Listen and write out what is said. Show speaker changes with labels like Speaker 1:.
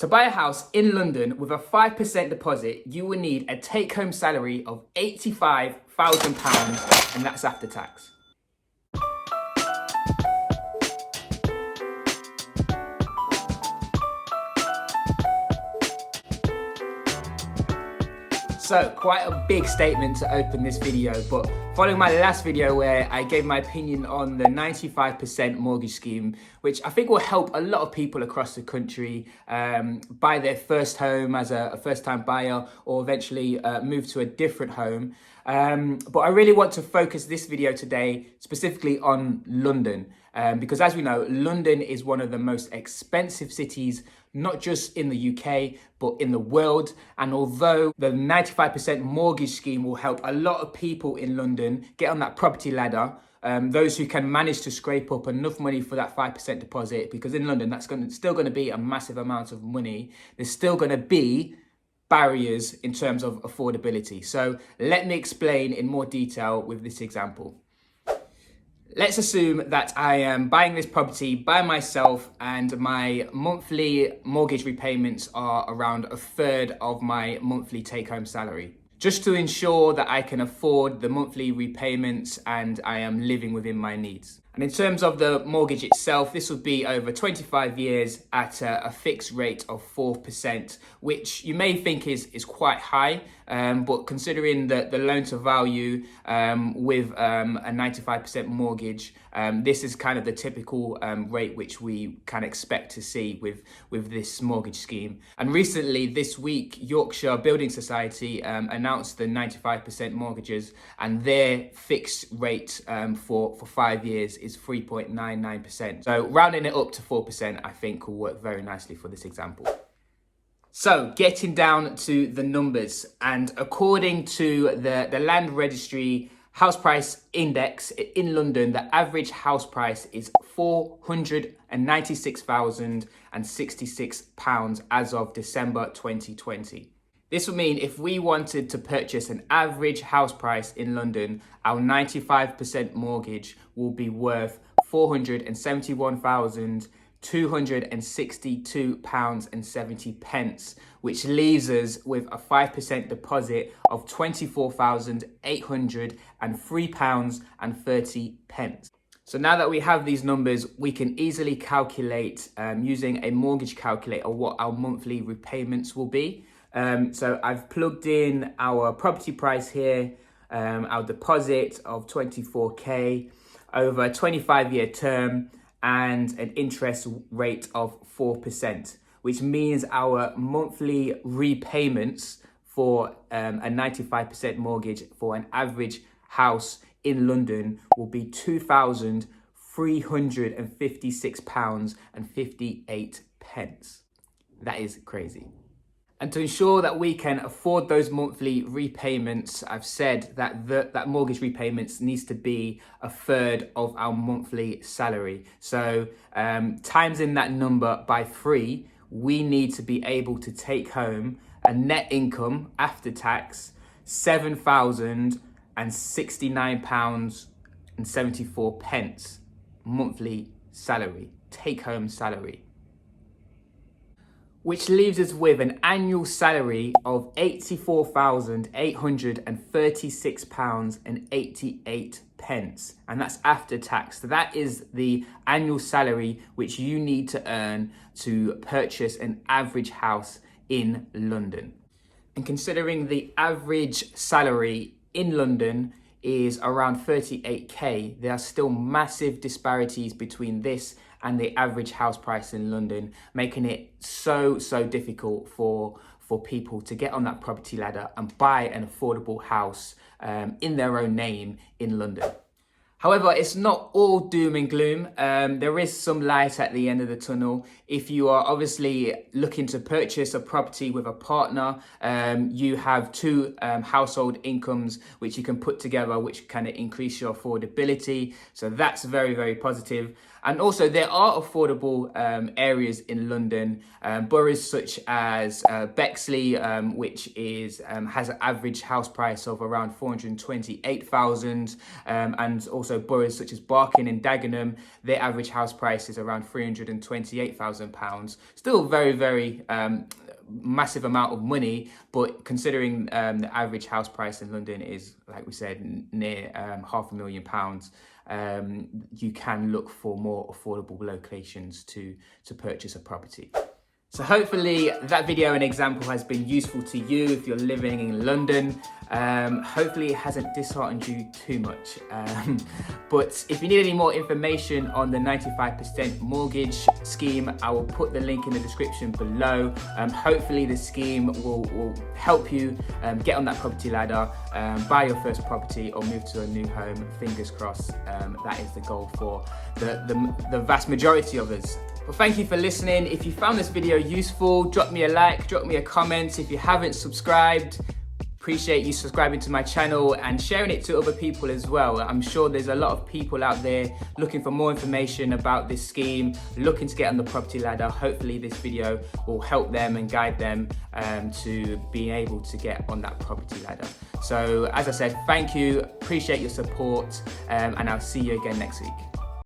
Speaker 1: To buy a house in London with a 5% deposit, you will need a take-home salary of £85,000, and that's after tax. So, quite a big statement to open this video, but following my last video where I gave my opinion on the 95% mortgage scheme, which I think will help a lot of people across the country buy their first home as a first-time buyer, or eventually move to a different home. But I really want to focus this video today specifically on London, because as we know, London is one of the most expensive cities, not just in the UK, but in the world. And although the 95% mortgage scheme will help a lot of people in London get on that property ladder, those who can manage to scrape up enough money for that 5% deposit, because in London, that's still going to be a massive amount of money. There's still going to be barriers in terms of affordability. So let me explain in more detail with this example. Let's assume that I am buying this property by myself and my monthly mortgage repayments are around a third of my monthly take-home salary. Just to ensure that I can afford the monthly repayments and I am living within my needs. And in terms of the mortgage itself, this will be over 25 years at a fixed rate of 4%, which you may think is quite high, but considering the loan to value with a 95% mortgage, this is kind of the typical rate which we can expect to see with this mortgage scheme. And recently, this week, Yorkshire Building Society announced the 95% mortgages, and their fixed rate for 5 years is 3.99%. So rounding it up to 4%, I think will work very nicely for this example. So getting down to the numbers, and according to the Land Registry House Price Index in London, the average house price is £496,066 as of December 2020. This would mean if we wanted to purchase an average house price in London, our 95% mortgage will be worth £471,262.70, which leaves us with a 5% deposit of £24,803.30. So now that we have these numbers, we can easily calculate using a mortgage calculator what our monthly repayments will be. So I've plugged in our property price here, our deposit of 24k over a 25-year term and an interest rate of 4%, which means our monthly repayments for a 95% mortgage for an average house in London will be £2,356.58. That is crazy. And to ensure that we can afford those monthly repayments, I've said that that mortgage repayments needs to be a third of our monthly salary. So times in that number by 3, we need to be able to take home a net income after tax, £7,069.74 monthly salary, take home salary, which leaves us with an annual salary of £84,836.88. And that's after tax. So that is the annual salary which you need to earn to purchase an average house in London. And considering the average salary in London is around 38k, there are still massive disparities between this and the average house price in London, making it so difficult for people to get on that property ladder and buy an affordable house in their own name in London. However, it's not all doom and gloom. There is some light at the end of the tunnel. If you are obviously looking to purchase a property with a partner, you have two household incomes which you can put together, which kind of increase your affordability. So that's very positive. And also there are affordable areas in London, boroughs such as Bexley, which has an average house price of around 428,000, and also boroughs such as Barking and Dagenham, their average house price is around £328,000. Still very, very massive amount of money, but considering the average house price in London is, like we said, near £500,000, you can look for more affordable locations to purchase a property. So hopefully that video and example has been useful to you if you're living in London. Hopefully it hasn't disheartened you too much. But if you need any more information on the 95% mortgage scheme, I will put the link in the description below. Hopefully the scheme will help you get on that property ladder, buy your first property or move to a new home. Fingers crossed, that is the goal for the vast majority of us. Well, thank you for listening. If you found this video useful, drop me a like, drop me a comment. If you haven't subscribed, appreciate you subscribing to my channel and sharing it to other people as well. I'm sure there's a lot of people out there looking for more information about this scheme, looking to get on the property ladder. Hopefully this video will help them and guide them to being able to get on that property ladder. So as I said, thank you, appreciate your support, and I'll see you again next week.